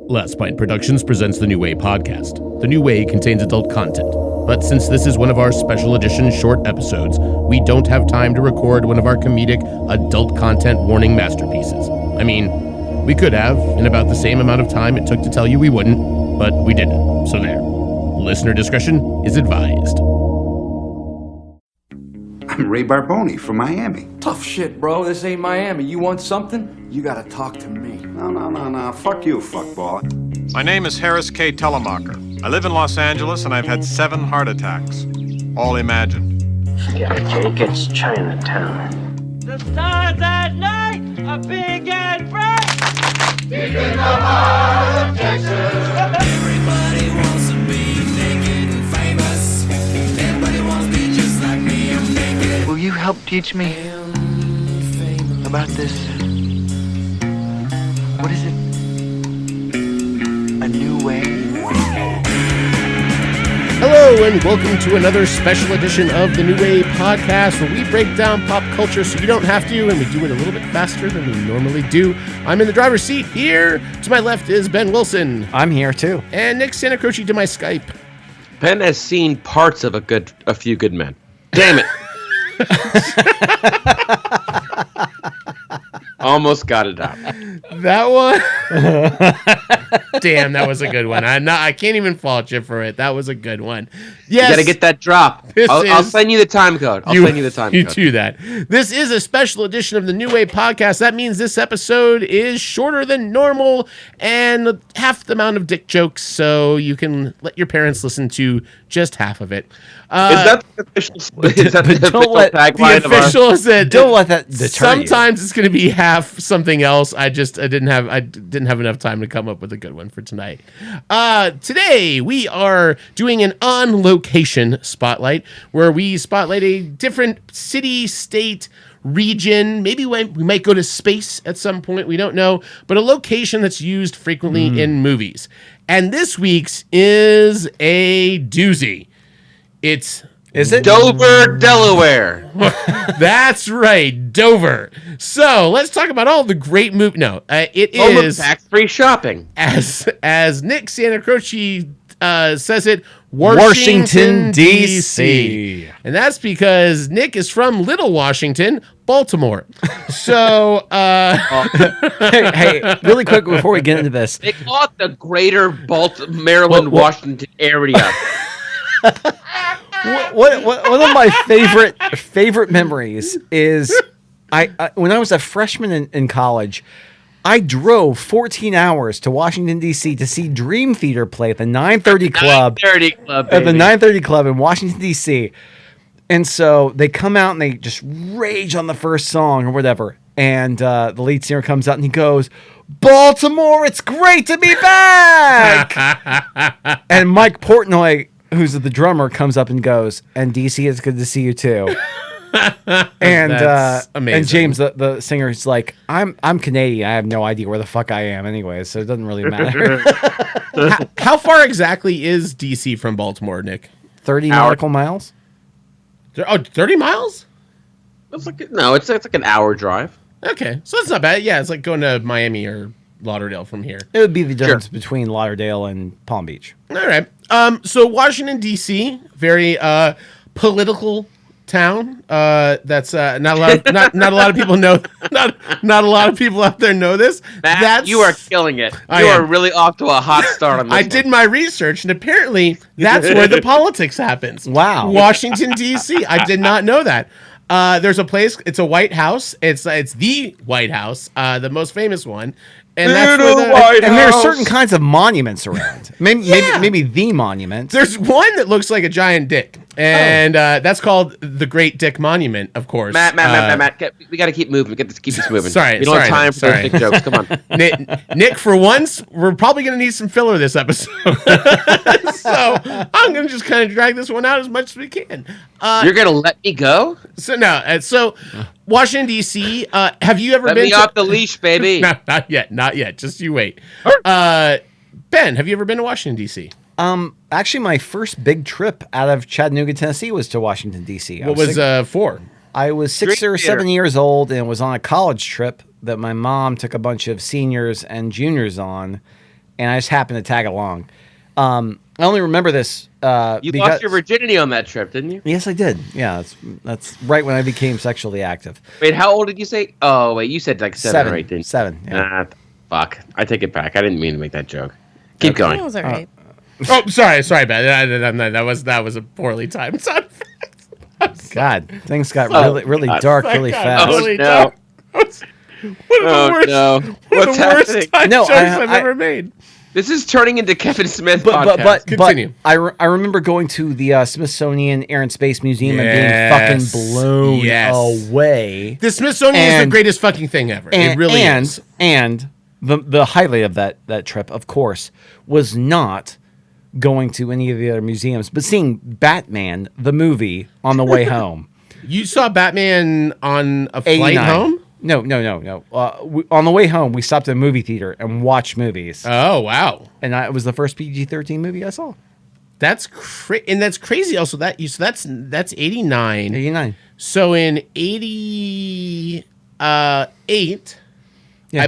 Last Pint Productions presents the New Way podcast. The New Way contains adult content, but since this is one of our special edition short episodes, we don't have time to record one of our comedic adult content warning masterpieces. I mean, we could have, in about the same amount of time it took to tell you we wouldn't, but we didn't. So there. Listener discretion is advised. I'm Ray Barboni from Miami. Tough shit, bro. This ain't Miami. You want something? You gotta talk to me. No. Fuck you, fuckball. My name is Harris K. Telemacher. I live in Los Angeles and I've had 7 heart attacks. All imagined. Yeah, Jake, it's Chinatown. The stars at night are big and bright. Deep in the heart of Texas. Everybody wants to be naked and famous. Everybody wants to be just like me. I'm naked. Will you help teach me about this? What is it? A new way? Hello and welcome to another special edition of the New Way podcast, where we break down pop culture so you don't have to, and we do it a little bit faster than we normally do. I'm in the driver's seat. Here to my left is Ben Wilson. I'm here too. And Nick Santacroce to my Skype. Ben has seen parts of a few good men. Damn it. Almost got it out. That one. Damn, that was a good one. I can't even fault you for it. That was a good one. Yes. You gotta get that drop. I'll send you the time code. You do that. This is a special edition of the New Way podcast. That means this episode is shorter than normal and half the amount of dick jokes, so you can let your parents listen to just half of it. Is that the official? Is that the official tagline of our? Don't let that deter Sometimes it's going to be half something else. I didn't have enough time to come up with a good one for tonight. Today we are doing an on location spotlight, where we spotlight a different city, state, region. Maybe we might go to space at some point. We don't know, but a location that's used frequently in movies. And this week's is a doozy. Is it Dover, Delaware? That's right, Dover. So let's talk about all the great movies. No, it Home is of tax-free shopping. As Nick Santacroce says it, Washington D.C. And that's because Nick is from Little Washington, Baltimore. So, hey, really quick before we get into this, They call it the Greater Maryland, Washington area. one of my favorite memories is I when I was a freshman in college, I drove 14 hours to Washington D.C. to see Dream Theater play at the 930 Club. At the 930 Club in Washington D.C. And so they come out and they just rage on the first song or whatever. And the lead singer comes out and he goes, "Baltimore, it's great to be back." And Mike Portnoy, who's the drummer, comes up and goes, "And DC, it's good to see you too." And That's amazing. And James, the singer, is like, I'm Canadian. I have no idea where the fuck I am anyway, so it doesn't really matter. How far exactly is DC from Baltimore, Nick? 30 nautical miles? 30 miles? It's like an hour drive. Okay, so that's not bad. Yeah, it's like going to Miami or Lauderdale from here. It would be the difference between Lauderdale and Palm Beach. All right. So Washington, D.C., very political town. That's not a lot of people know. Not a lot of people out there know this. You are killing it. You are really off to a hot start on this. I did my research, and apparently that's where the politics happens. Wow. Washington, D.C. I did not know that. There's a place. It's a White House. It's the White House, the most famous one. And that's where and there are certain kinds of monuments around. Maybe the monument. There's one that looks like a giant dick, and that's called the Great Dick Monument, of course. Matt, we got to keep moving. Keep this moving. Sorry, we don't have time for those dick jokes. Come on, Nick. For once, we're probably going to need some filler this episode, so I'm going to just kind of drag this one out as much as we can. You're going to let me go? So Washington D.C. Have you ever let been me off the leash, baby? Not yet. Just you wait. Ben, have you ever been to Washington D.C.? Actually, my first big trip out of Chattanooga, Tennessee, was to Washington D.C. What was for? I was 6 or 7 years old and was on a college trip that my mom took a bunch of seniors and juniors on. and I just happened to tag along. I only remember this. You lost your virginity on that trip, didn't you? Yes, I did. Yeah, that's right when I became sexually active. Wait, how old did you say? Oh, wait, you said like 7 or 8, didn't you? 7. Yeah. Fuck. I take it back. I didn't mean to make that joke. Keep going. That was all right. Oh, sorry, man. That was a poorly timed sound effect. God, things got really dark really fast. Oh, no. One of the worst time jokes I've ever made. This is turning into Kevin Smith podcast. But continue. I remember going to the Smithsonian Air and Space Museum and being fucking blown away. The Smithsonian is the greatest fucking thing ever. It really is. And the highlight of that trip, of course, was not going to any of the other museums, but seeing Batman, the movie, on the way home. You saw Batman on a flight home? No. On the way home, we stopped at a movie theater and watched movies. Oh, wow. And it was the first PG-13 movie I saw. That's crazy. Also, that's 89. 89. So in 88, I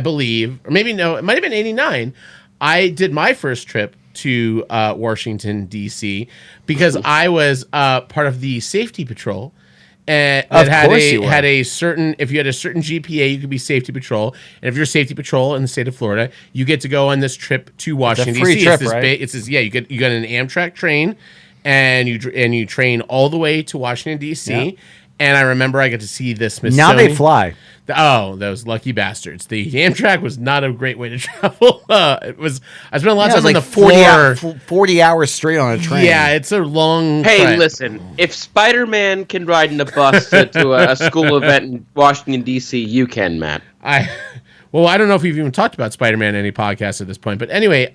believe, or maybe no, it might have been 89. I did my first trip to Washington, D.C. because I was part of the safety patrol. And had a certain, if you had a certain GPA, you could be safety patrol. And if you're safety patrol in the state of Florida, you get to go on this trip to Washington D.C. It's a free trip, right? It's this, yeah. You get an Amtrak train, and you train all the way to Washington D.C. Yeah. And I remember I got to see the Smithsonian. Now they fly. Those lucky bastards. The Amtrak was not a great way to travel. I spent a lot of time on the floor. 40 hours straight on a train. Yeah, it's a long Hey, listen. If Spider-Man can ride in a bus to a school event in Washington, D.C., you can, Matt. Well, I don't know if we've even talked about Spider-Man in any podcast at this point. But anyway,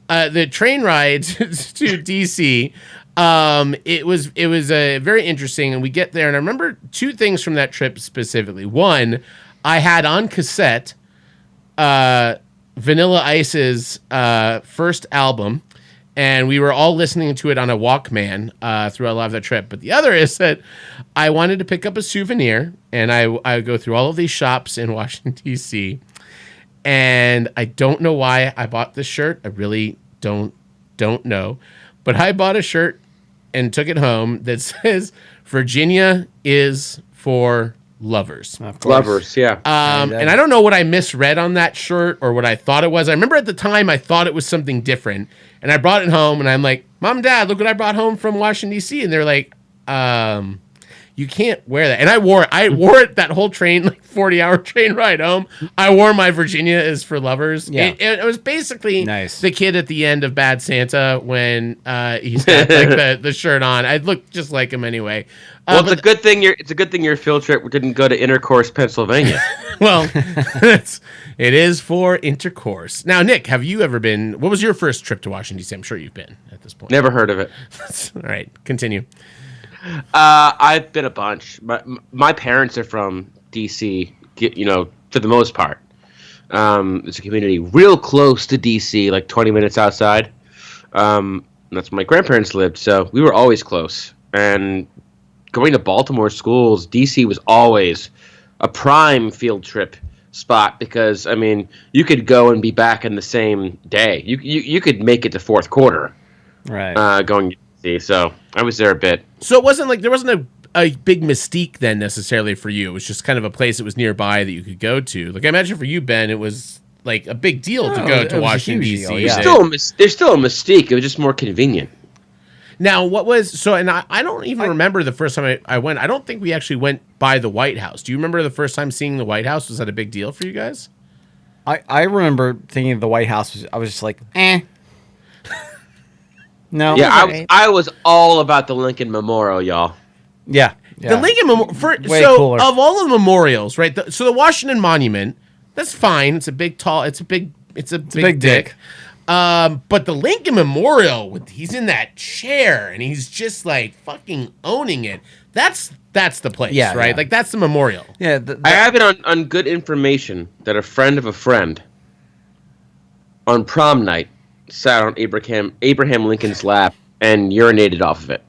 the train ride to D.C., it was very interesting, and we get there, and I remember two things from that trip specifically. One, I had on cassette Vanilla Ice's first album, and we were all listening to it on a Walkman throughout a lot of the trip. But the other is that I wanted to pick up a souvenir, and I go through all of these shops in Washington, D.C., and I don't know why I bought this shirt. I really don't know. But I bought a shirt and took it home that says Virginia is for lovers. Lovers, yeah. And I don't know what I misread on that shirt or what I thought it was. I remember at the time I thought it was something different. And I brought it home and I'm like, Mom and Dad, look what I brought home from Washington, D.C. And they're like, you can't wear that. And I wore it that whole train, like 40-hour train ride home. I wore my Virginia is for lovers. Yeah. It was basically nice. The kid at the end of Bad Santa when he's got like the shirt on. I looked just like him anyway. Well, it's a good thing your field trip didn't go to Intercourse, Pennsylvania. Well, it is for intercourse. Now, Nick, have you ever been? What was your first trip to Washington, D.C.? I'm sure you've been at this point. Never heard of it. All right, continue. I've been a bunch. My parents are from D.C., for the most part. It's a community real close to D.C., like 20 minutes outside. That's where my grandparents lived, so we were always close. And going to Baltimore schools, D.C. was always a prime field trip spot because, I mean, you could go and be back in the same day. You could make it to fourth quarter. Right. Going to D.C., so I was there a bit. So it wasn't like there wasn't a big mystique then necessarily for you. It was just kind of a place that was nearby that you could go to. Like I imagine for you, Ben, it was like a big deal to go to Washington, D.C. Yeah. There's still a mystique. It was just more convenient. Now, I don't even remember the first time I went. I don't think we actually went by the White House. Do you remember the first time seeing the White House? Was that a big deal for you guys? I remember thinking of the White House. I was just like, eh. No. Yeah, I was all about the Lincoln Memorial, y'all. Yeah. The Lincoln Memorial. Cooler. Of all of the memorials, right? So the Washington Monument, that's fine. It's a big dick. But the Lincoln Memorial, he's in that chair and he's just like fucking owning it. That's the place, right? Yeah. Like that's the memorial. Yeah. I have it on good information that a friend of a friend on prom night sat on Abraham Lincoln's lap and urinated off of it.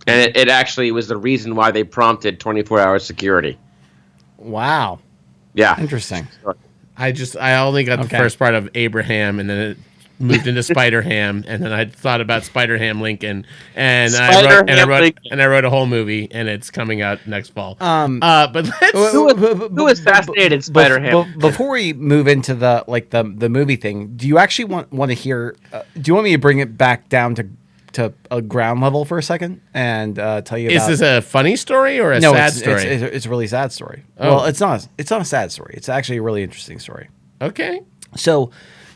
And it actually was the reason why they prompted 24-hour security. Wow. Yeah. Interesting. I only got the first part of Abraham, and then moved into Spider-Ham, and then I thought about Spider-Ham Lincoln, and I wrote a whole movie, and it's coming out next fall. But let's who assassinated Spider-Ham? Before we move into the movie thing, do you actually want to hear? Do you want me to bring it back down to a ground level for a second and tell you? Is this a funny story or a sad story? It's a really sad story. Oh. Well, it's not a sad story. It's actually a really interesting story. Okay. So,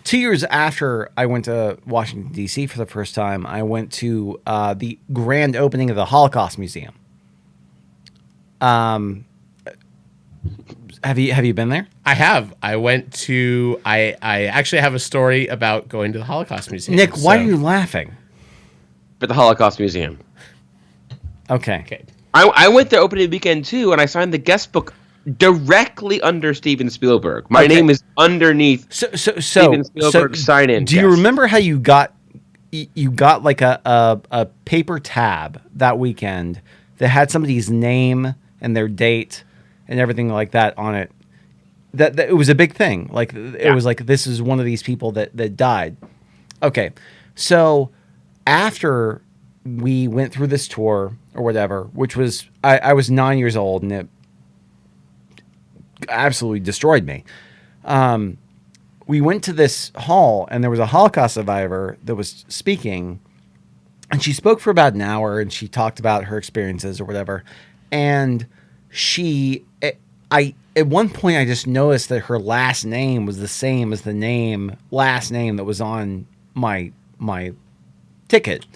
2 years after I went to Washington, D.C. for the first time, I went to the grand opening of the Holocaust Museum. Have you been there? I have. I went to. I actually have a story about going to the Holocaust Museum. Nick, why are you laughing? For the Holocaust Museum. Okay. I went there opening weekend too, and I signed the guest book directly under Steven Spielberg. My name is underneath Steven Spielberg's sign-in. Do you remember how you got like a paper tab that weekend that had somebody's name and their date and everything like that on it? That it was a big thing. Like it was like, this is one of these people that died. Okay, so after we went through this tour or whatever, which was I was 9 years old, and it absolutely destroyed me. We went to this hall, and there was a Holocaust survivor that was speaking, and she spoke for about an hour, and she talked about her experiences or whatever. And at one point, I just noticed that her last name was the same as the last name that was on my ticket.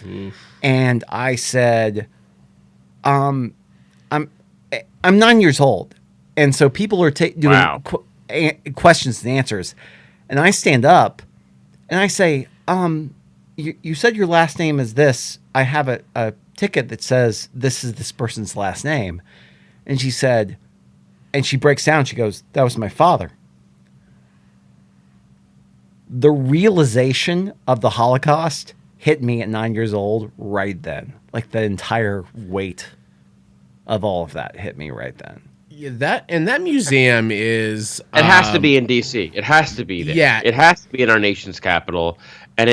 And I said, I'm 9 years old. And so people are doing questions and answers. And I stand up and I say, you said your last name is this. I have a ticket that says this is this person's last name. And she said, and she breaks down. She goes, that was my father. The realization of the Holocaust hit me at 9 years old right then. Like the entire weight of all of that hit me right then. Yeah, that museum is. It has to be in D.C. It has to be there. Yeah, it has to be in our nation's capital, and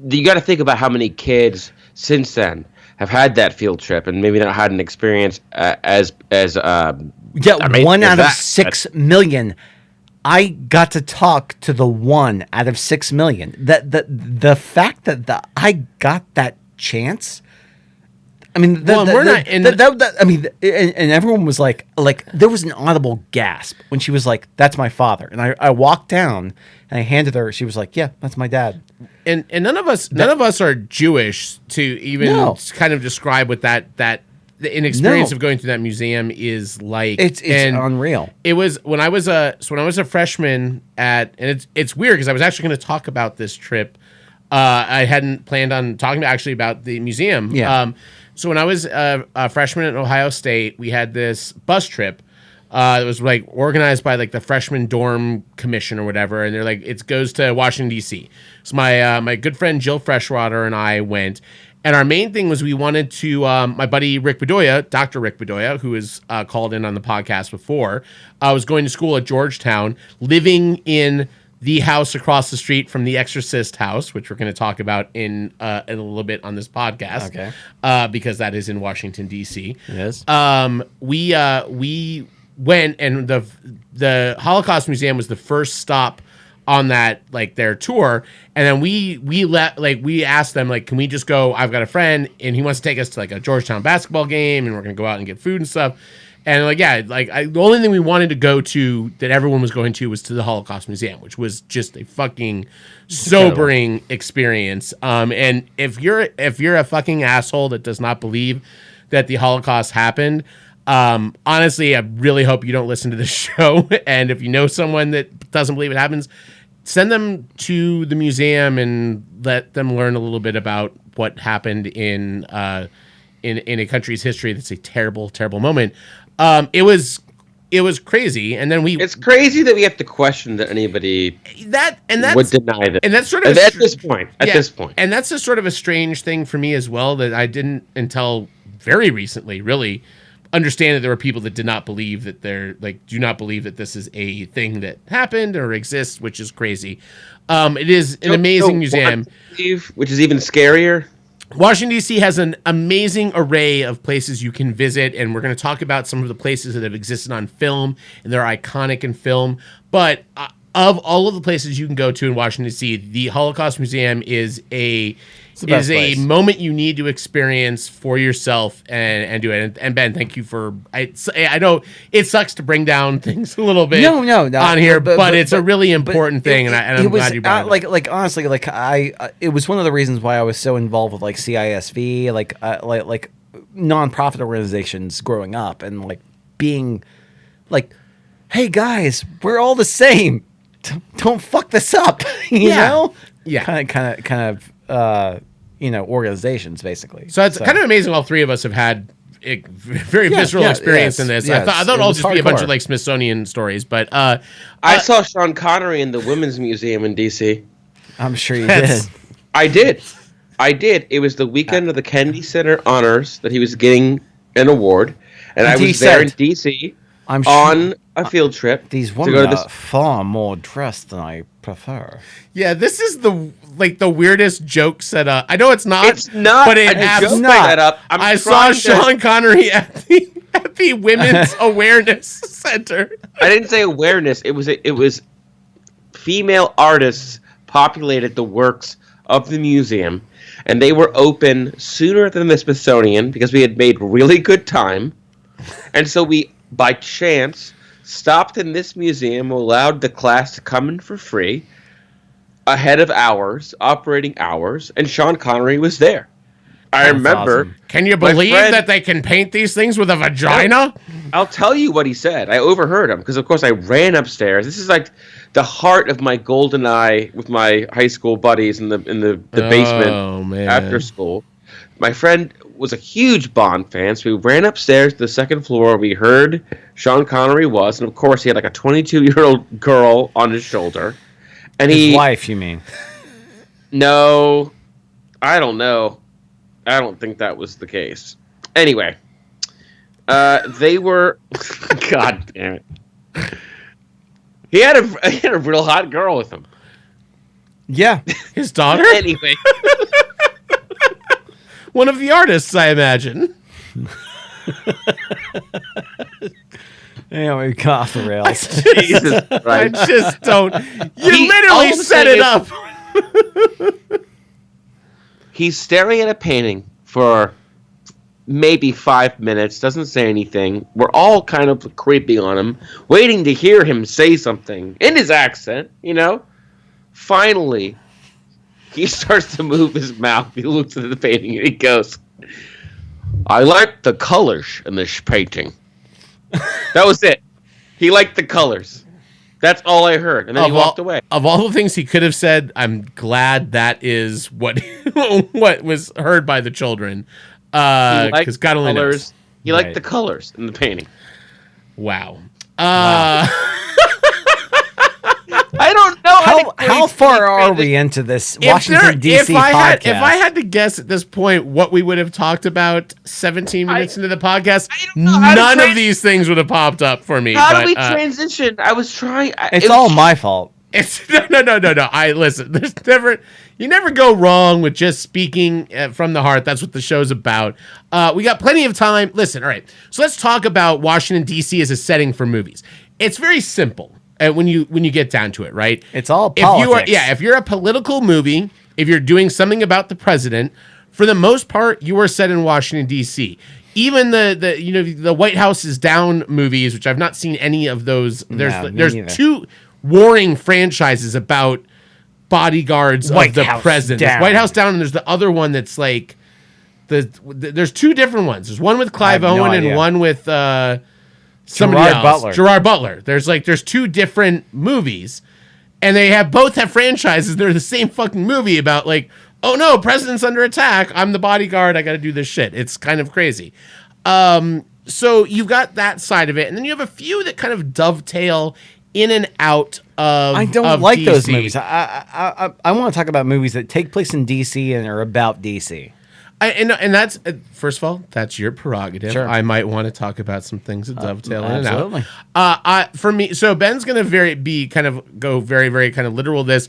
you got to think about how many kids since then have had that field trip and maybe not had an experience as one out of 6 million. I got to talk to the 1 out of 6 million. The fact that I got that chance. I mean, and everyone was like there was an audible gasp when she was like, "That's my father." And I walked down and I handed her. She was like, "Yeah, that's my dad." And none of us are Jewish to even kind of describe what that the experience of going through that museum is like. It's unreal. It was when I was a freshman it's weird because I was actually going to talk about this trip. I hadn't planned on talking about the museum. Yeah. So when I was a freshman at Ohio State, we had this bus trip. It was like organized by like the freshman dorm commission or whatever, and they're like, it goes to Washington D.C. So my good friend Jill Freshwater and I went, and our main thing was we wanted to. My buddy Rick Bedoya, Dr. Rick Bedoya, who has called in on the podcast before, was going to school at Georgetown, living in the house across the street from the Exorcist house, which we're going to talk about in a little bit on this podcast. Okay. Because that is in Washington, D.C. Yes. We went, and the Holocaust Museum was the first stop on that, like, their tour. And then we asked them, like, can we just go? I've got a friend, and he wants to take us to, like, a Georgetown basketball game, and we're going to go out and get food and stuff. And the only thing we wanted to go to that everyone was going to was to the Holocaust Museum, which was just a fucking sobering experience. And if you're a fucking asshole that does not believe that the Holocaust happened, honestly, I really hope you don't listen to this show. And if you know someone that doesn't believe it happens, send them to the museum and let them learn a little bit about what happened in a country's history. That's a terrible, terrible moment. It was crazy, and then it's crazy that we have to question that anybody would deny that, and that's sort of at this point, and that's a sort of a strange thing for me as well that I didn't until very recently really understand that there were people that did not believe that do not believe that this is a thing that happened or exists, which is crazy. It is an amazing museum, which is even scarier. Washington, D.C. has an amazing array of places you can visit, and we're going to talk about some of the places that have existed on film, and they're iconic in film. But of all of the places you can go to in Washington, D.C., the Holocaust Museum is a moment you need to experience for yourself and do it. And Ben, thank you for. I know it sucks to bring down things a little bit. No, on here, but it's a really important thing, and I'm glad you brought it up. Like honestly, like it was one of the reasons why I was so involved with like CISV, like nonprofit organizations growing up, and like being like, hey guys, we're all the same. Don't fuck this up, you know? Yeah. Kind of, organizations, basically. So it's kind of amazing all three of us have had a very visceral experience in this. I thought it'll just be a bunch of like Smithsonian stories, but I saw Sean Connery in the Women's Museum in D.C. I'm sure you did. I did. It was the weekend of the Kennedy Center Honors that he was getting an award, and I was there in D.C. I'm sure on a field trip. These women are far more dressed than I prefer. Yeah, this is the weirdest joke set up. I know it's not. It's not. But it a joke not. set up. I saw Sean Connery at the Women's Awareness Center. I didn't say awareness. It was female artists populated the works of the museum, and they were open sooner than the Smithsonian because we had made really good time, and so we, by chance, stopped in this museum, allowed the class to come in for free, ahead of operating hours, and Sean Connery was there. I remember. Awesome. Can you believe that they can paint these things with a vagina? I'll tell you what he said. I overheard him because, of course, I ran upstairs. This is like the heart of my golden eye with my high school buddies in the basement after school. My friend was a huge Bond fan, so we ran upstairs to the second floor. We heard Sean Connery was, and of course, he had like a 22-year-old girl on his shoulder. And his wife, you mean? No, I don't know. I don't think that was the case. Anyway, they were. God damn it! He had a real hot girl with him. Yeah, his daughter. Anyway. One of the artists, I imagine. Yeah, we got off the rails. Jesus Christ. I just don't. You literally set it up. He's staring at a painting for maybe 5 minutes, doesn't say anything. We're all kind of creeping on him, waiting to hear him say something in his accent, Finally, he starts to move his mouth. He looks at the painting and he goes, I like the colors in this painting. That was it. He liked the colors. That's all I heard. And then he walked away. Of all the things he could have said, I'm glad that is what what was heard by the children. Because God only knows. He liked the colors in the painting. Wow. I don't know. How far are we into this Washington, D.C. podcast? If I had to guess at this point what we would have talked about 17 minutes into the podcast, none of these things would have popped up for me. How do we transition? I was trying. It's all my fault. It's no. Listen. You never go wrong with just speaking from the heart. That's what the show's about. We got plenty of time. Listen, all right. So let's talk about Washington, D.C. as a setting for movies. It's very simple. When you get down to it, right? It's all politics. If you're a political movie, if you're doing something about the president, for the most part, you are set in Washington, D.C. Even the White House is Down movies, which I've not seen any of those. There's two warring franchises about bodyguards of the president. There's White House Down, and there's the other one that's like there's two different ones. There's one with Clive Owen and one with Gerard Butler. There's two different movies, and they both have franchises. They're the same fucking movie about like, oh no, president's under attack. I'm the bodyguard. I got to do this shit. It's kind of crazy. So you've got that side of it, and then you have a few that kind of dovetail in and out of. I don't like DC. Those movies. I want to talk about movies that take place in DC and are about DC. And that's first of all, that's your prerogative. Sure. I might want to talk about some things that dovetail in and absolutely. out. For me, so Ben's gonna go very, very kind of literal with this.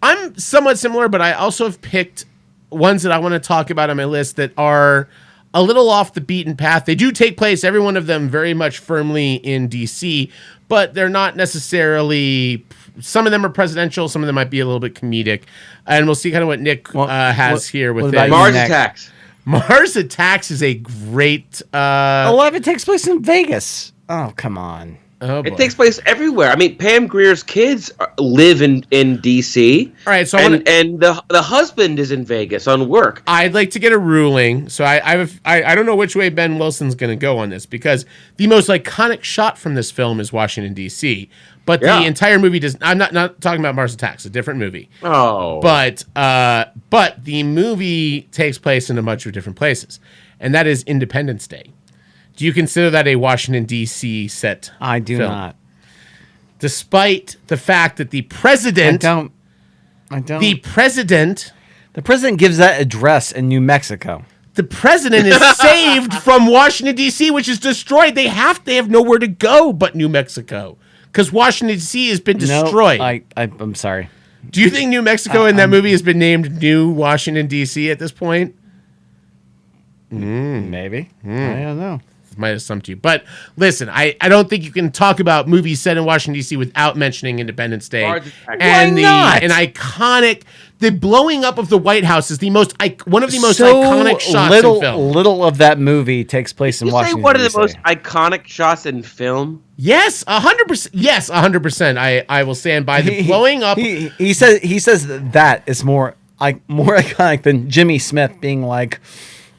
I'm somewhat similar, but I also have picked ones that I want to talk about on my list that are a little off the beaten path. They do take place, every one of them, very much firmly in DC, but they're not necessarily. Some of them are presidential. Some of them might be a little bit comedic, and we'll see kind of what Nick has here with it. Mars Attacks. Mars Attacks is a great. A lot of it takes place in Vegas. Oh, come on. Oh, it takes place everywhere. I mean, Pam Grier's kids live in DC. All right, so and the husband is in Vegas on work. I'd like to get a ruling. So I don't know which way Ben Wilson's going to go on this, because the most iconic shot from this film is Washington D.C. But the entire movie does. I'm not talking about Mars Attacks, a different movie. Oh, but the movie takes place in a bunch of different places, and that is Independence Day. Do you consider that a Washington, D.C. set? I do film? not. Despite the fact that the president... I don't. The president gives that address in New Mexico. The president is saved from Washington, D.C., which is destroyed. They have nowhere to go but New Mexico, because Washington, D.C. has been destroyed. No, I'm sorry. Do you think New Mexico in that movie has been named New Washington, D.C. at this point? Maybe. I don't know. Might have stumped you. But listen, I don't think you can talk about movies set in Washington, D.C. without mentioning Independence Day. And an iconic... The blowing up of the White House is one of the most iconic shots in film. Little of that movie takes place in Washington, say one of the D.C. most iconic shots in film? Yes, 100%. Yes, 100%. I will stand by the blowing up. He says that is more iconic than Jimmy Smith being like,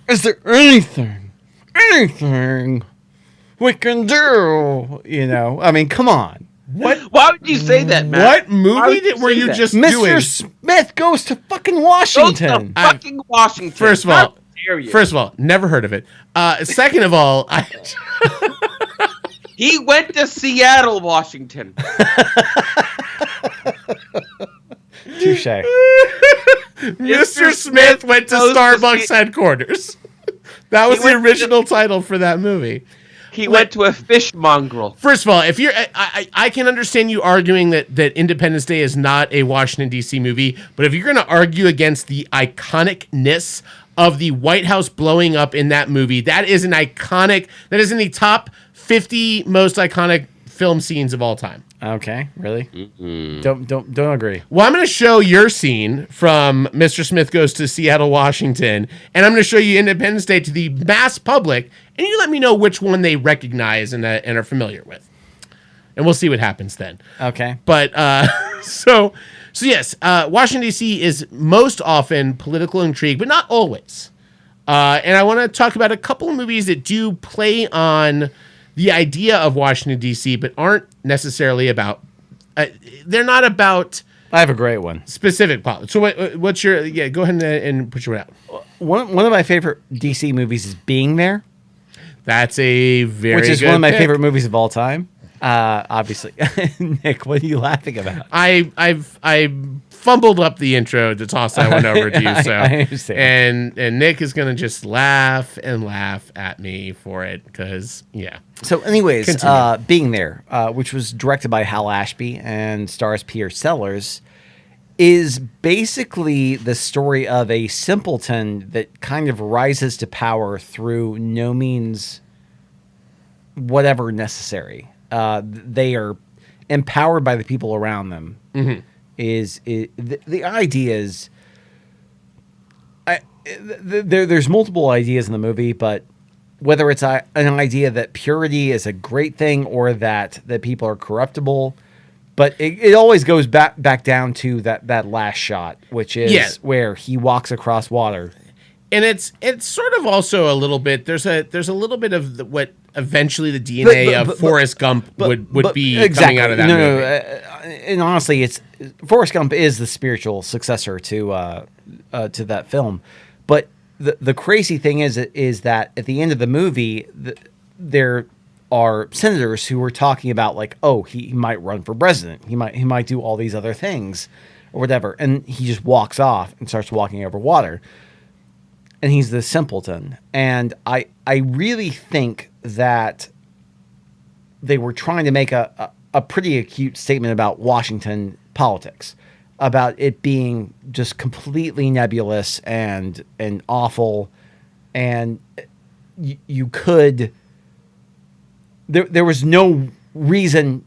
"Is there anything we can do?" I mean, come on. What? Why would you say that, Matt? What movie were you just doing? Mr. Smith goes to fucking Washington. Goes to fucking Washington. First of all, never heard of it. Second of all, he went to Seattle, Washington. Touche. Mr. Smith went to Starbucks headquarters. That was the original title for that movie. He went to a fish mongrel. First of all, if you're, I can understand you arguing that Independence Day is not a Washington, D.C. movie, but if you're going to argue against the iconicness of the White House blowing up in that movie, that is in the top 50 most iconic film scenes of all time. Okay, really? Don't agree. Well, I'm going to show your scene from Mr. Smith Goes to Seattle, Washington, and I'm going to show you Independence Day to the mass public, and you let me know which one they recognize and are familiar with. And we'll see what happens then. Okay. But, so yes, Washington, D.C. is most often political intrigue, but not always. And I want to talk about a couple of movies that do play on the idea of Washington, D.C., but aren't necessarily about... they're not about... I have a great one. Specific politics. So what's your... Yeah, go ahead and put your one out. One of my favorite D.C. movies is Being There. That's a very Which is good one of my pick. favorite movies of all time. Obviously. Nick, what are you laughing about? I fumbled up the intro to toss that one over to you. So I understand. And Nick is going to just laugh and laugh at me for it because, yeah. So anyways, Continue. Being There, which was directed by Hal Ashby and stars Peter Sellers, is basically the story of a simpleton that kind of rises to power through no means whatever necessary. They are empowered by the people around them. Mm-hmm. The idea is... there's multiple ideas in the movie, but whether it's an idea that purity is a great thing or that people are corruptible, but it always goes back down to that last shot, which is where he walks across water. And it's sort of also a little bit, there's a little bit of what eventually the DNA of Forrest Gump would be exactly. coming out of that movie. And honestly, Forrest Gump is the spiritual successor to that film. But the crazy thing is that at the end of the movie, there are senators who were talking about like, oh, he might run for president. He might do all these other things or whatever. And he just walks off and starts walking over water. and he's the simpleton. And I really think that they were trying to make a pretty acute statement about Washington politics, about it being just completely nebulous and awful, and you could there was no reason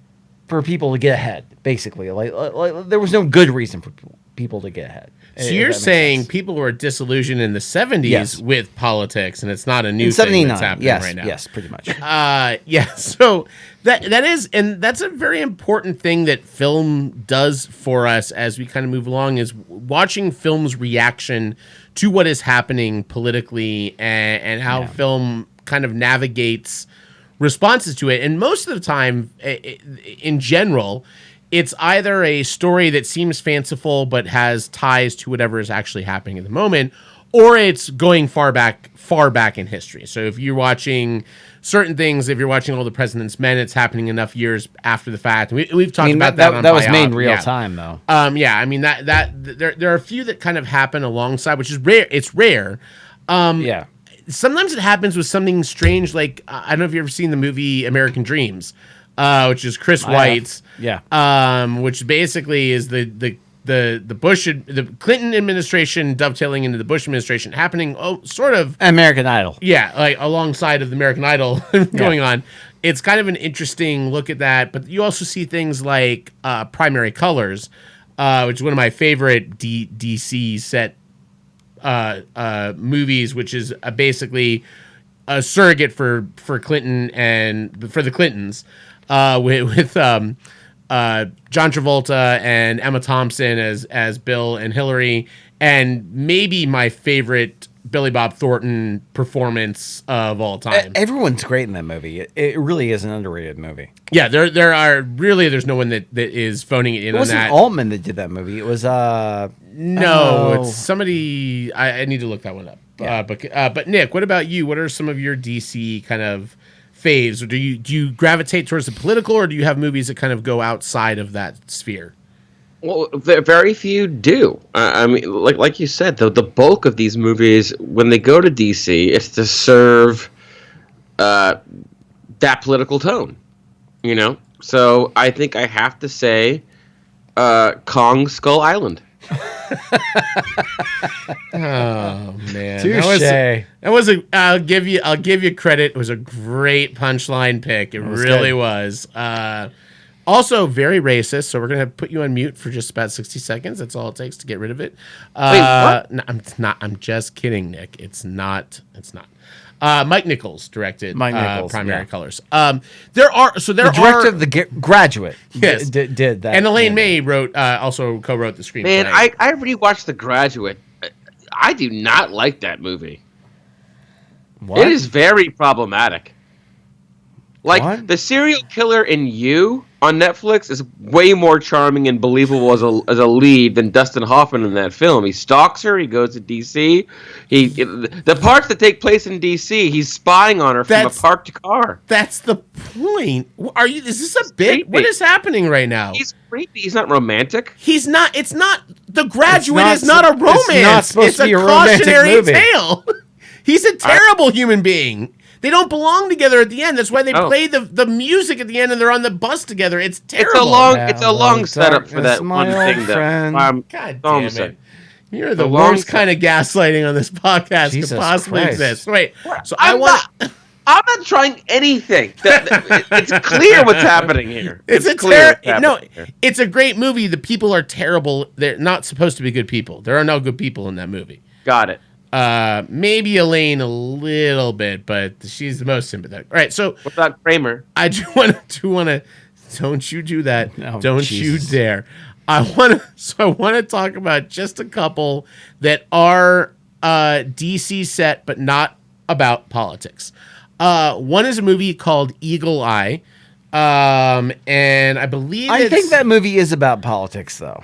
for people to get ahead. Basically, like there was no good reason for people to get ahead. So you're saying people were disillusioned in the 70s Yes. with politics, and it's not a new In thing 79, that's happening yes, right now. yes, pretty much. Yeah. So that is, and that's a very important thing that film does for us as we kind of move along, is watching film's reaction to what is happening politically and how film kind of navigates responses to it. And most of the time, in general, it's either a story that seems fanciful but has ties to whatever is actually happening in the moment, or it's going far back in history. So if you're watching certain things, if you're watching All the President's Men, it's happening enough years after the fact. We've talked about that on that was made in Biop. real time, though. Yeah, I mean that there are a few that kind of happen alongside, which is rare. It's rare. Yeah. Sometimes it happens with something strange, like I don't know if you've ever seen the movie American Dreams, which is Chris White's. Which basically is the Clinton administration dovetailing into the Bush administration, happening sort of American Idol. Yeah, like alongside of the American Idol going on. It's kind of an interesting look at that, but you also see things like Primary Colors, which is one of my favorite DC set movies, which is basically a surrogate for Clinton and for the Clintons, with John Travolta and Emma Thompson as Bill and Hillary, and maybe my favorite Billy Bob Thornton performance of all time. Everyone's great in that movie. It really is an underrated movie. Yeah, there's no one that is phoning it in on that. It wasn't Altman that did that movie. It was it's somebody. I need to look that one up. Yeah. But Nick, what about you? What are some of your DC kind of faves? Or do you gravitate towards the political, or do you have movies that kind of go outside of that sphere? Well, very few do. I mean, like you said, the bulk of these movies, when they go to DC, it's to serve that political tone, you know? So I think I have to say Kong Skull Island. Oh man, Touché. I'll give you credit. It was a great punchline pick. It really was. Also very racist, so we're gonna put you on mute for just about 60 seconds. That's all it takes to get rid of it. Wait, what? No, I'm just kidding, Nick. It's not. Mike Nichols directed Primary Colors. The director of The Graduate. Yes. did that, and Elaine May also co-wrote the screenplay. Man, I rewatched The Graduate. I do not like that movie. What? It is very problematic. Like, What? the serial killer in You on Netflix is way more charming and believable as a lead than Dustin Hoffman in that film. He stalks her. He goes to D.C. The parts that take place in D.C., he's spying on her from a parked car. That's the point. Is this a bit? Creepy. What is happening right now? He's creepy. He's not romantic. He's not. It's not. The Graduate is not a romance. It's not supposed to be a romantic cautionary movie. tale. He's a terrible human being. They don't belong together at the end. That's why they play the music at the end and they're on the bus together. It's terrible. It's a long setup for that one thing that God damn it. said. You're the worst kind of gaslighting on this podcast Jesus could possibly Christ. exist. Wait, so I'm not trying anything. It's clear what's happening here. It's a great movie. The people are terrible. They're not supposed to be good people. There are no good people in that movie. Got it. Maybe Elaine a little bit, but she's the most sympathetic. All right, so what about Kramer? I do want to. Don't you do that? Oh, don't Jesus. you dare! I want to talk about just a couple that are DC set, but not about politics. One is a movie called Eagle Eye, and I think that movie is about politics, though.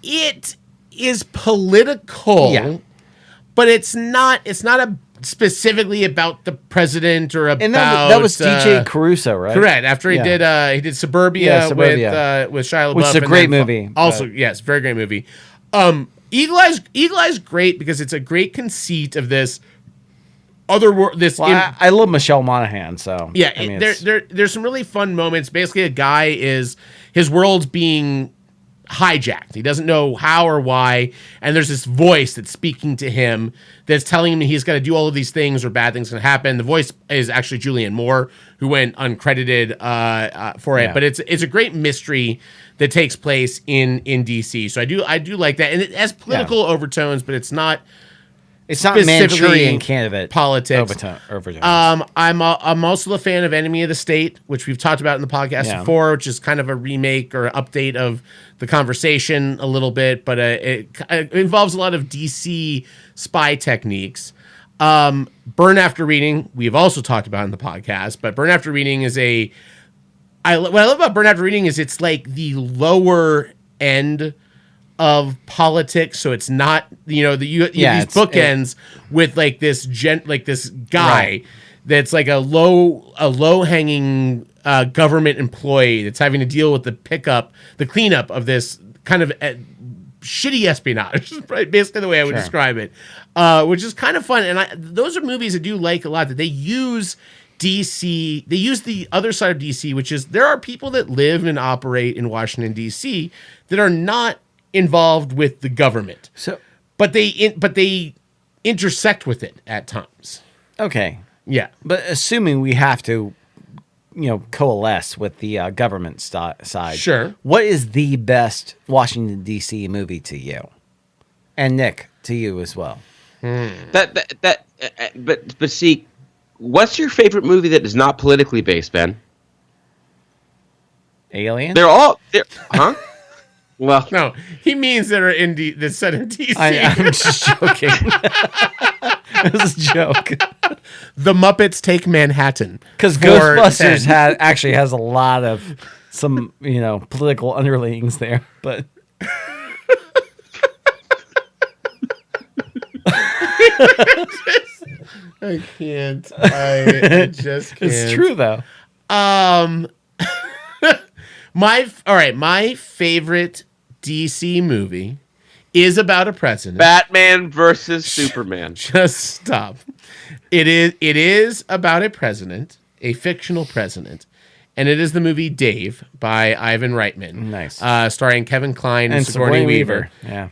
It is political. Yeah. But it's not specifically about the president or about. And that was DJ Caruso, right? Correct. After he did Suburbia, with Shia LaBeouf. Which is a great movie. Also, yes, very great movie. Eagle Eye's great because it's a great conceit of this other world. I love Michelle Monaghan, so yeah. I mean, There's some really fun moments. Basically, a guy his world's being hijacked. He doesn't know how or why, and there's this voice that's speaking to him that's telling him he's got to do all of these things or bad things going to happen. The voice is actually Julianne Moore, who went uncredited for it, Yeah. but it's a great mystery that takes place in DC. So I do like that, and it has political overtones, but it's not specifically Manchurian Candidate politics. overtones. I'm also a fan of Enemy of the State, which we've talked about in the podcast before, which is kind of a remake or update of the conversation a little bit, but it involves a lot of DC spy techniques. Burn After Reading, we've also talked about in the podcast, but Burn After Reading is what I love about Burn After Reading is it's like the lower end of politics, so it's not these bookends with like this guy that's like a low hanging government employee that's having to deal with the cleanup of this kind of shitty espionage, right? Basically the way I would describe it, which is kind of fun. And those are movies I do like a lot, that they use DC, they use the other side of DC, which is there are people that live and operate in Washington DC that are not involved with the government. So, but they intersect with it at times. Okay. Yeah. But assuming we have to, coalesce with the government side. Sure. What is the best Washington D.C. movie to you? And Nick, to you as well. But see, what's your favorite movie that is not politically based, Ben? Alien? Huh? Well, no, he means that are that's set in DC. I'm just joking. It was a joke. The Muppets Take Manhattan. Because Ghostbusters actually has a lot of some, political underlings there, but. I can't. I just can't. It's true though. My favorite DC movie is about a president. Batman versus Superman. Just stop. It is about a president, a fictional president, and it is the movie Dave by Ivan Reitman. Nice. Starring Kevin Kline and Sigourney Weaver. Yeah.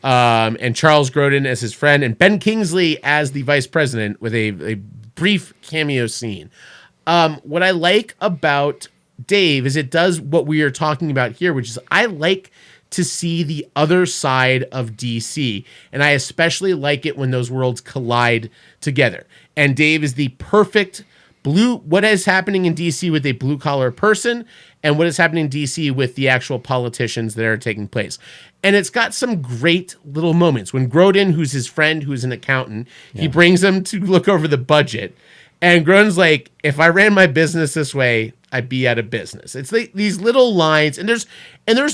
And Charles Grodin as his friend, and Ben Kingsley as the vice president with a brief cameo scene. What I like about Dave is it does what we are talking about here, which is I like to see the other side of DC, and I especially like it when those worlds collide together. And Dave is the perfect what is happening in DC with a blue collar person, and what is happening in DC with the actual politicians that are taking place. And it's got some great little moments when Grodin, who's his friend, who's an accountant, he brings him to look over the budget. And Grodin's like, if I ran my business this way, I'd be out of business. It's like these little lines, and there's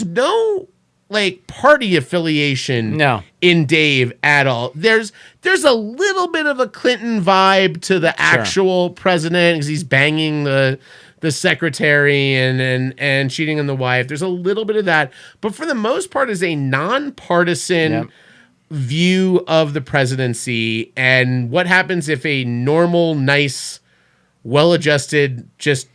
no like party affiliation in Dave at all. There's a little bit of a Clinton vibe to the actual president because he's banging the secretary and cheating on the wife. There's a little bit of that, but for the most part, is a nonpartisan view of the presidency and what happens if a normal, nice, well-adjusted, just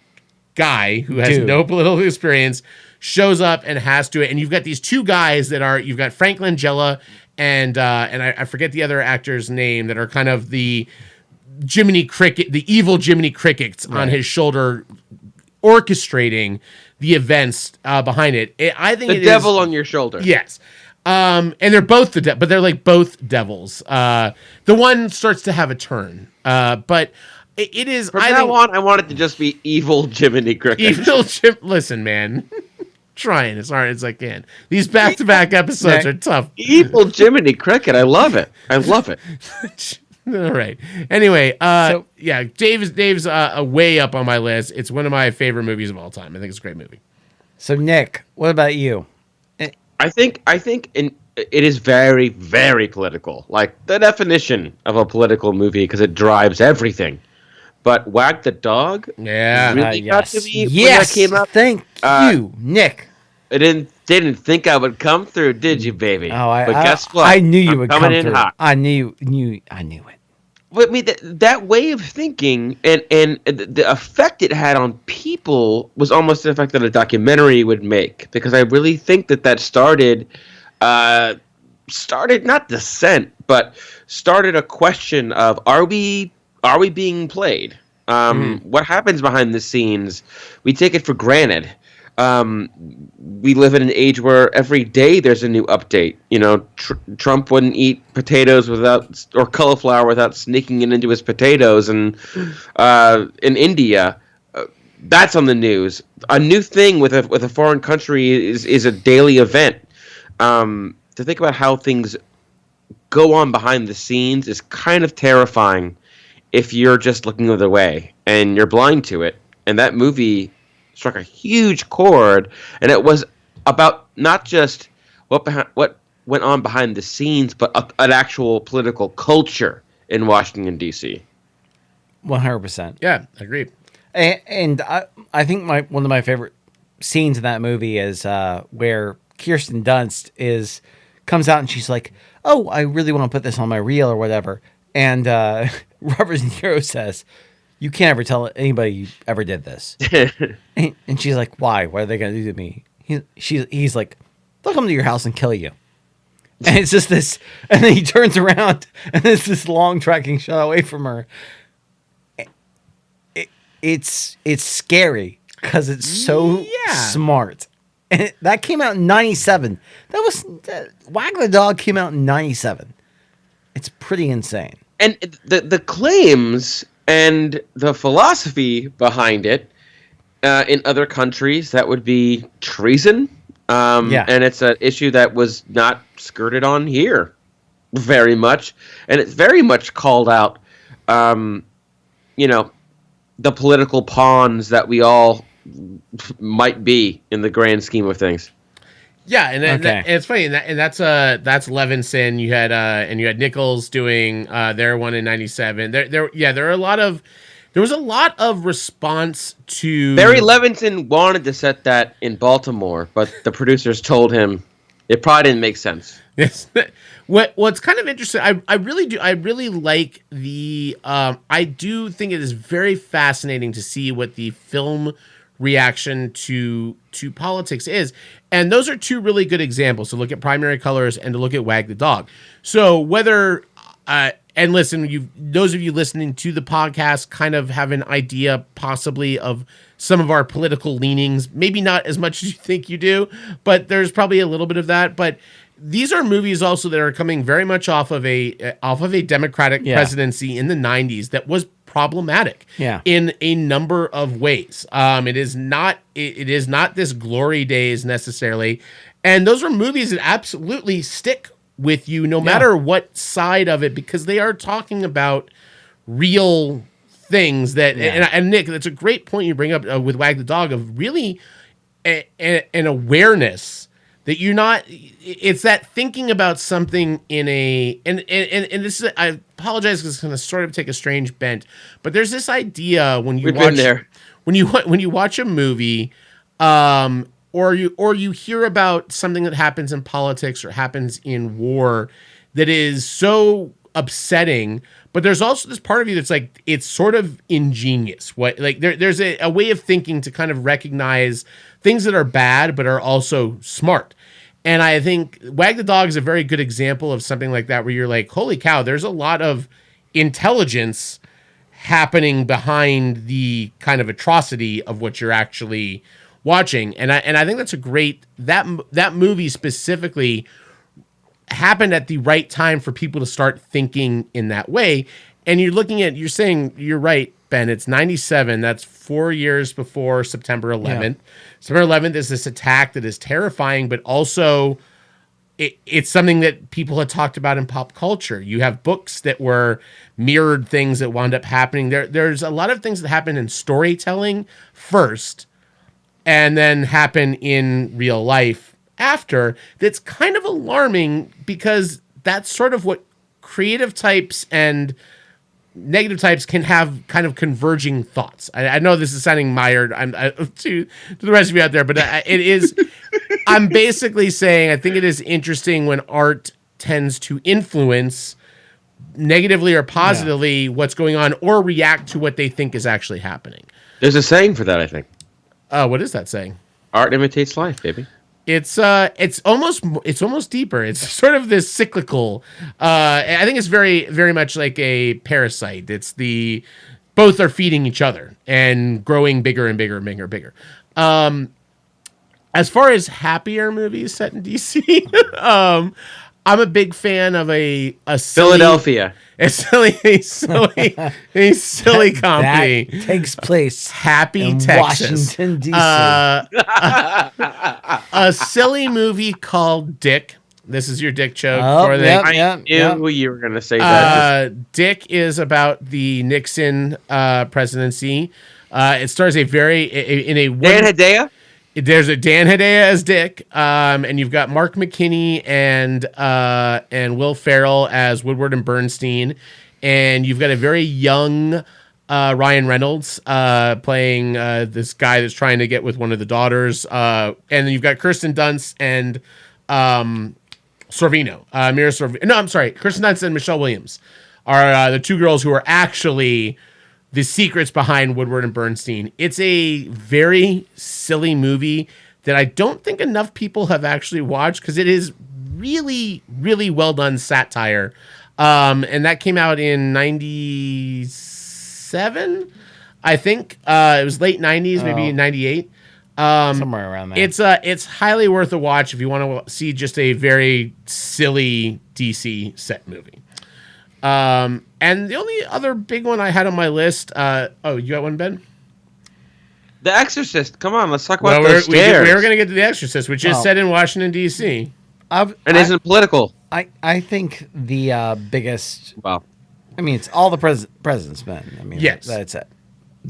guy who has no political experience shows up and has to. And you've got these two guys you've got Frank Langella and I forget the other actor's name, that are kind of the Jiminy Cricket, the evil Jiminy Crickets on his shoulder, orchestrating the events behind it. I think the devil on your shoulder. Yes. And they're both but they're like both devils. The one starts to have a turn, but it is. From now on, I want it to just be evil Jiminy Cricket. Evil Jim. Listen, man, trying as hard as I can. These back-to-back episodes are tough. Evil Jiminy Cricket. I love it. I love it. All right. Anyway, Dave's way up on my list. It's one of my favorite movies of all time. I think it's a great movie. So Nick, what about you? I think it is very, very political. Like the definition of a political movie, because it drives everything. But Wag the Dog really got to me when that came out. Thank you, Nick. It didn't Didn't think I would come through, did you, baby? Oh, but guess what? I knew you would come coming in through. hot. I knew it. But I mean, that way of thinking and the effect it had on people was almost the effect that a documentary would make. Because I really think that started not dissent, but started a question of are we being played? What happens behind the scenes? We take it for granted. We live in an age where every day there's a new update. You know, Trump wouldn't eat potatoes or cauliflower without sneaking it into his potatoes. And in India, that's on the news. A new thing with a foreign country is a daily event. To think about how things go on behind the scenes is kind of terrifying if you're just looking the other way and you're blind to it. And that movie struck a huge chord, and it was about not just what went on behind the scenes, but an actual political culture in Washington, D.C. 100%. Yeah, agreed. And I think one of my favorite scenes in that movie is where Kirsten Dunst comes out and she's like, "Oh, I really want to put this on my reel or whatever," and Robert De Niro says, "You can't ever tell anybody you ever did this." and she's like, "Why? What are they going to do to me?" He's like, "They'll come to your house and kill you." And it's just this, and then he turns around and it's this long tracking shot away from her. It's scary because it's so smart. And that came out in 97. Wag the Dog came out in 97. It's pretty insane. And the claims and the philosophy behind it in other countries, that would be treason. And it's an issue that was not skirted on here very much. And it's very much called out, the political pawns that we all might be in the grand scheme of things. Yeah, and it's funny, and that's Levinson. You had Nichols doing their one in '97. There was a lot of response to Barry Levinson wanted to set that in Baltimore, but the producers told him it probably didn't make sense. Yes. What's kind of interesting, I really like the I do think it is very fascinating to see what the film reaction to politics is. And those are two really good examples to look at Primary Colors and to look at Wag the Dog. So whether and listen, those of you listening to the podcast kind of have an idea possibly of some of our political leanings, maybe not as much as you think you do, but there's probably a little bit of that. But these are movies also that are coming very much off of a Democratic presidency in the 90s that was problematic in a number of ways. It is not this glory days necessarily. And those are movies that absolutely stick with you no matter what side of it, because they are talking about real things that, and Nick, that's a great point you bring up with Wag the Dog, of really an awareness that you're not, it's that thinking about something in a, and this is, I apologize because it's going to sort of take a strange bent, but there's this idea when you when you watch a movie, or you hear about something that happens in politics or happens in war that is so upsetting, but there's also this part of you that's like, it's sort of ingenious. There's a way of thinking to kind of recognize things that are bad but are also smart. And I think Wag the Dog is a very good example of something like that, where you're like, holy cow, there's a lot of intelligence happening behind the kind of atrocity of what you're actually watching. And I think that's a great, that movie specifically happened at the right time for people to start thinking in that way. And you're saying, you're right, Ben, it's 97. That's 4 years before September 11th. Yeah. September 11th is this attack that is terrifying, but also it's something that people had talked about in pop culture. You have books that were mirrored things that wound up happening. There's a lot of things that happen in storytelling first and then happen in real life after. That's kind of alarming, because that's sort of what creative types and negative types can have kind of converging thoughts. I know this is sounding mired to the rest of you out there, but it is I'm basically saying I think it is interesting when art tends to influence negatively or positively what's going on or react to what they think is actually happening. There's a saying for that, I think. What is that saying? Art imitates life, baby. It's almost deeper. It's sort of this cyclical. I think it's very, very much like a parasite. Both are feeding each other and growing bigger and bigger and bigger and bigger. As far as happier movies set in DC, I'm a big fan of a Philadelphia. A silly comedy. That takes place Happy in Texas. Washington, D.C. A silly movie called Dick. This is your Dick joke. Oh, yep, I knew you were going to say that. Dick is about the Nixon presidency. It stars Dan Hedaya? There's a Dan Hedaya as Dick, and you've got Mark McKinney and Will Ferrell as Woodward and Bernstein, and you've got a very young Ryan Reynolds playing this guy that's trying to get with one of the daughters, and then you've got Kirsten Dunst and Sorvino, Mira Sorvino. No, I'm sorry, Kirsten Dunst and Michelle Williams are the two girls who are actually the secrets behind Woodward and Bernstein. It's a very silly movie that I don't think enough people have actually watched because it is really, really well done satire. And that came out in 97, I think. It was late 90s, maybe 98. Somewhere around there. It's highly worth a watch if you want to see just a very silly DC set movie. And the only other big one I had on my list, you got one, Ben? The Exorcist. Come on, let's talk about we those stairs. we were going to get to The Exorcist, which is set in Washington, D.C. And isn't political. I think the biggest... Well, I mean, it's all the President's Men. I mean, yes. That's it.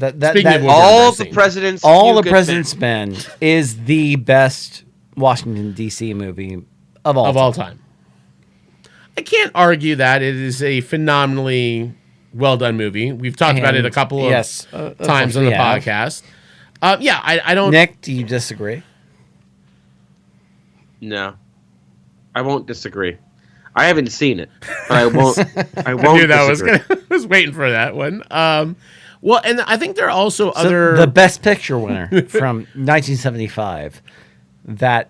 All the President's Men is the best Washington, D.C. movie of all time. I can't argue that it is a phenomenally well done movie. We've talked about it a couple of times on the podcast. I don't. Nick, do you disagree? No, I won't disagree. I haven't seen it, but I won't. I knew that was waiting for that one. Well, and I think there are also other the Best Picture winner from 1975 that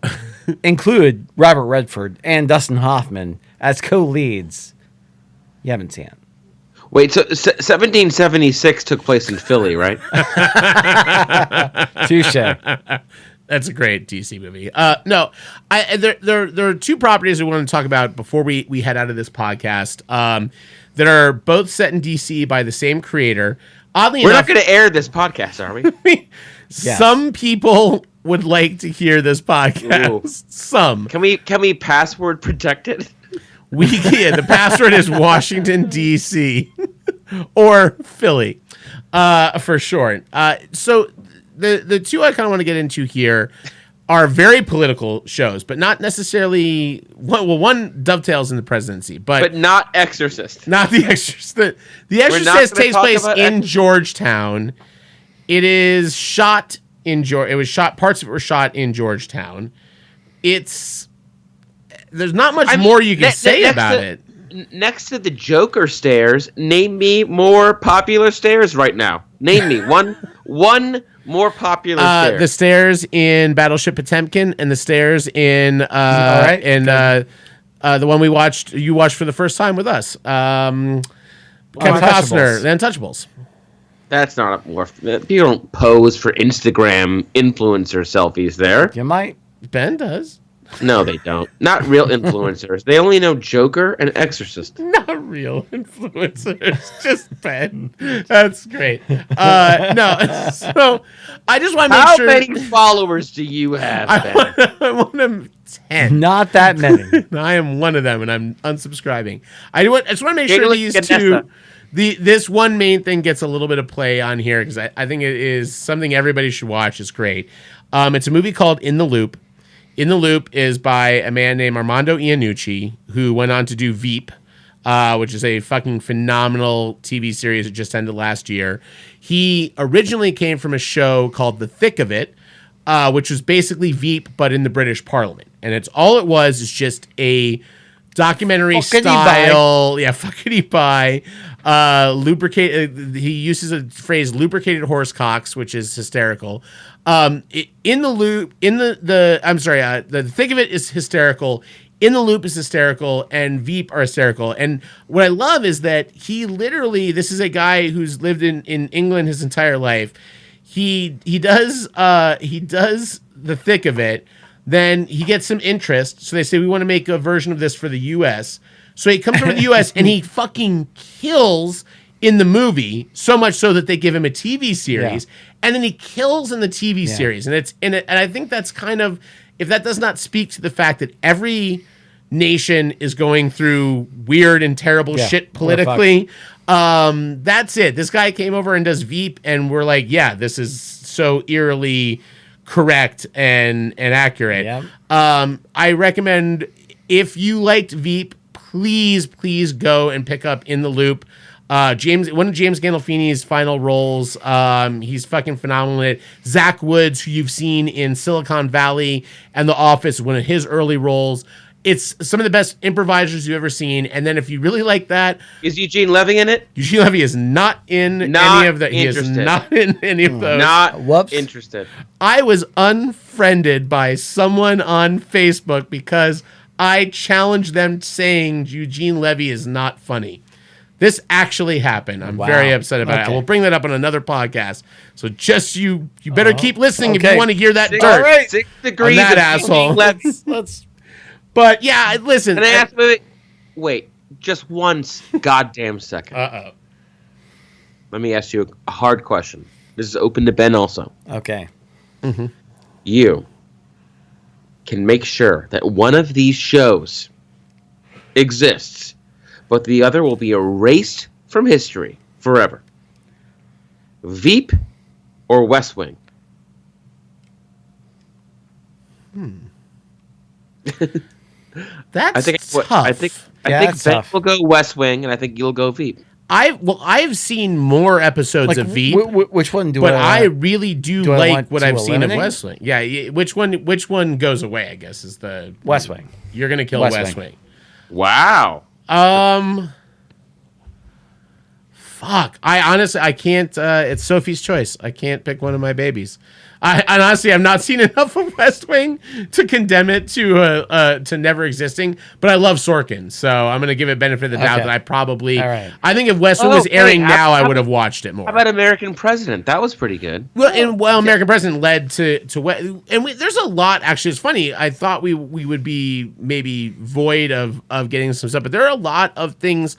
include Robert Redford and Dustin Hoffman as co-leads. You haven't seen it. Wait, so 1776 took place in Philly, right? Touche. That's a great DC movie. No, there are two properties I want to talk about before we head out of this podcast that are both set in DC by the same creator. Oddly enough, we're not going to air this podcast, are we? Yes. Some people would like to hear this podcast. Ooh. Some. Can we password protect it? The password is Washington D.C. or Philly, for short. So the two I kind of want to get into here are very political shows, but not necessarily. Well, one dovetails in the presidency, but not Exorcist. Not the Exorcist. The Exorcist takes place in Georgetown. It is shot in parts of it were shot in Georgetown. There's not much more you can say about it. Next to the Joker stairs, name me more popular stairs right now. Name me one more popular stair. The stairs in Battleship Potemkin and the stairs in the one you watched for the first time with us. Kevin Costner, The Untouchables. That's not a more. You don't pose for Instagram influencer selfies there. You might. Ben does. No, they don't. Not real influencers. They only know Joker and Exorcist. Not real influencers. Just Ben. That's great. No, so I just want to make sure. How many followers do you have, Ben? I want them 10. Not that many. I am one of them, and I'm unsubscribing. I just want to make sure these two. This one main thing gets a little bit of play on here because I think it is something everybody should watch. It's great. It's a movie called In the Loop. In the Loop is by a man named Armando Iannucci, who went on to do Veep, which is a fucking phenomenal TV series that just ended last year. He originally came from a show called The Thick of It, which was basically Veep, but in the British Parliament. And it's all it was is just a documentary style. Yeah, fuckity pie. He uses a phrase lubricated horse cocks, which is hysterical. The thick of it is hysterical. In the Loop is hysterical, and Veep are hysterical. And what I love is that he literally, this is a guy who's lived in England his entire life. He does the thick of it. Then he gets some interest. So they say, we want to make a version of this for the US. So he comes over to the US and he fucking kills in the movie, so much so that they give him a TV series. And then he kills in the TV series. And I think that's kind of, if that does not speak to the fact that every nation is going through weird and terrible shit politically, that's it. This guy came over and does Veep, and we're like, yeah, this is so eerily correct and accurate. Yep. I recommend, if you liked Veep, please go and pick up In the Loop. One of James Gandolfini's final roles. He's fucking phenomenal in it. Zach Woods, who you've seen in Silicon Valley and The Office, one of his early roles. It's some of the best improvisers you've ever seen. And then if you really like that, is Eugene Levy in it? Eugene Levy is not in any of that. He is not in any of those. Not interested. I was unfriended by someone on Facebook because I challenged them saying Eugene Levy is not funny. This actually happened. I'm very upset about it. I will bring that up on another podcast. So just you better keep listening if you want to hear that dirt. All right. 6 degrees on that asshole. Let's. But yeah, listen. Can I ask? Wait, just one goddamn second. Let me ask you a hard question. This is open to Ben also. Okay. Mm-hmm. You can make sure that one of these shows exists, but the other will be erased from history forever. Veep or West Wing? That's tough. I think Ben will go West Wing, and I think you'll go Veep. I've seen more episodes of Veep. Which one do but I? I really do like what I've seen of West Wing. Yeah, which one goes away? I guess is the West Wing. You're gonna kill West Wing. Wow. Fuck. I can't. It's Sophie's choice. I can't pick one of my babies. And honestly, I've not seen enough of West Wing to condemn it to never existing. But I love Sorkin, so I'm going to give it benefit of the doubt that I probably. All right. I think if West Wing was airing now, I would have watched it more. How about American President? That was pretty good. Well, American President led to there's a lot. Actually, it's funny. I thought we would be maybe void of getting some stuff, but there are a lot of things.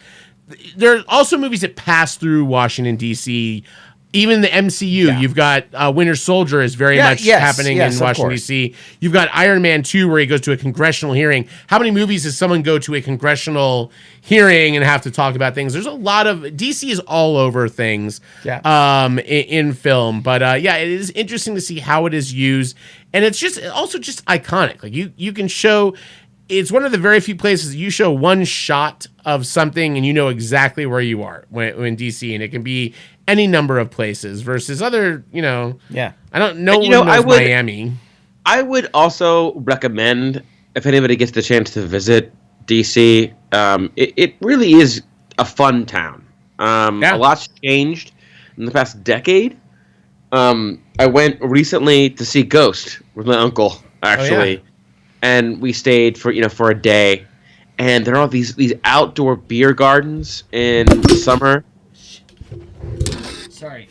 There are also movies that pass through Washington D.C. Even the MCU, you've got Winter Soldier is very much happening in Washington, D.C. You've got Iron Man 2 where he goes to a congressional hearing. How many movies does someone go to a congressional hearing and have to talk about things? There's a lot of... D.C. is all over things in film. But it is interesting to see how it is used. And it's just also just iconic. Like you can show... It's one of the very few places you show one shot of something and you know exactly where you are when DC, and it can be any number of places versus other, I don't know. Miami. I would also recommend, if anybody gets the chance to visit DC, it really is a fun town. A lot's changed in the past decade. I went recently to see Ghost with my uncle, actually. And we stayed for a day, and there are these outdoor beer gardens in summer. Sorry,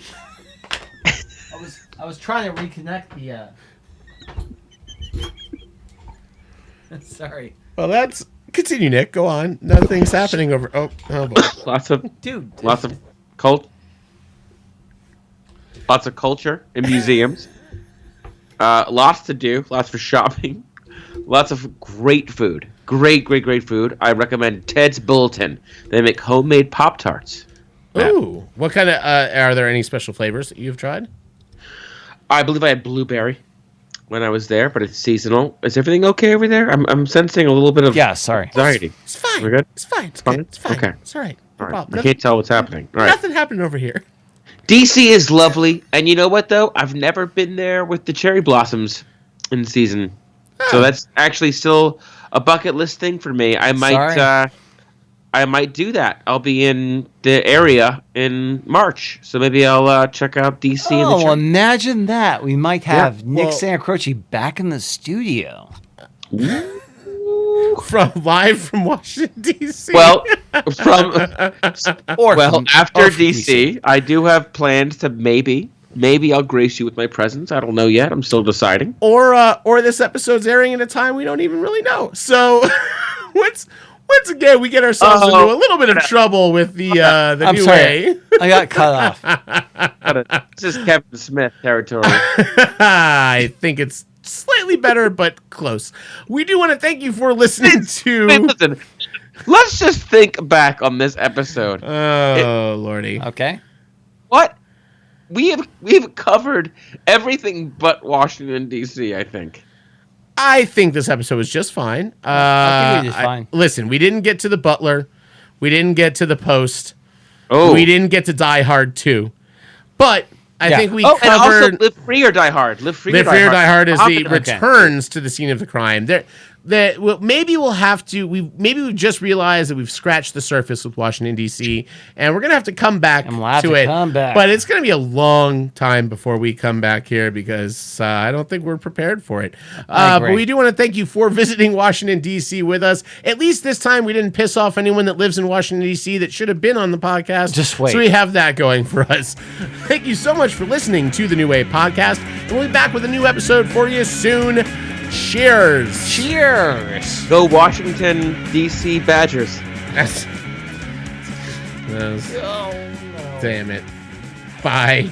I was trying to reconnect the. Sorry. Well, that's continue, Nick. Go on. Nothing's happening over. Oh boy. Lots of culture in museums. Lots to do. Lots for shopping. Lots of great food. Great food. I recommend Ted's Bulletin. They make homemade Pop-Tarts. Ooh. What kind of, are there any special flavors that you've tried? I believe I had blueberry when I was there, but it's seasonal. Is everything okay over there? I'm sensing a little bit of anxiety. It's fine. We're good? It's fine. It's fine. Okay. It's all right. All right. I can't tell what's happening. All right. Nothing happened over here. DC is lovely, and you know what though? I've never been there with the cherry blossoms in season, so that's actually still a bucket list thing for me. I might do that. I'll be in the area in March, so maybe I'll check out DC. Oh, imagine that! We might have Nick Santacroce back in the studio. Live from Washington D.C. Well, after DC, I do have plans to maybe I'll grace you with my presence. I don't know yet. I'm still deciding. Or this episode's airing at a time we don't even really know. So once again, we get ourselves into a little bit of trouble with the new way. I got cut off. This is Kevin Smith territory. I think it's slightly better, but close. We do want to thank you for listening to. Listen, let's just think back on this episode. Oh, Lordy. Okay. What? We've covered everything but Washington D.C. I think this episode was just fine. I think it was fine. Listen, we didn't get to the Butler. We didn't get to the Post. Oh. We didn't get to Die Hard 2. But I think we covered... and also Live Free or Die Hard. Live Free or Die Hard is the Okay. returns to the scene of the crime. Maybe we'll have to... Maybe we've just realized that we've scratched the surface with Washington, D.C., and we're going to have to come back to it. But it's going to be a long time before we come back here because I don't think we're prepared for it. But we do want to thank you for visiting Washington, D.C. with us. At least this time we didn't piss off anyone that lives in Washington, D.C. that should have been on the podcast. Just wait. So we have that going for us. Thank you so much for listening to the New Wave Podcast. And we'll be back with a new episode for you soon. Cheers. Cheers. Go Washington, D.C. Badgers. Damn it. Bye.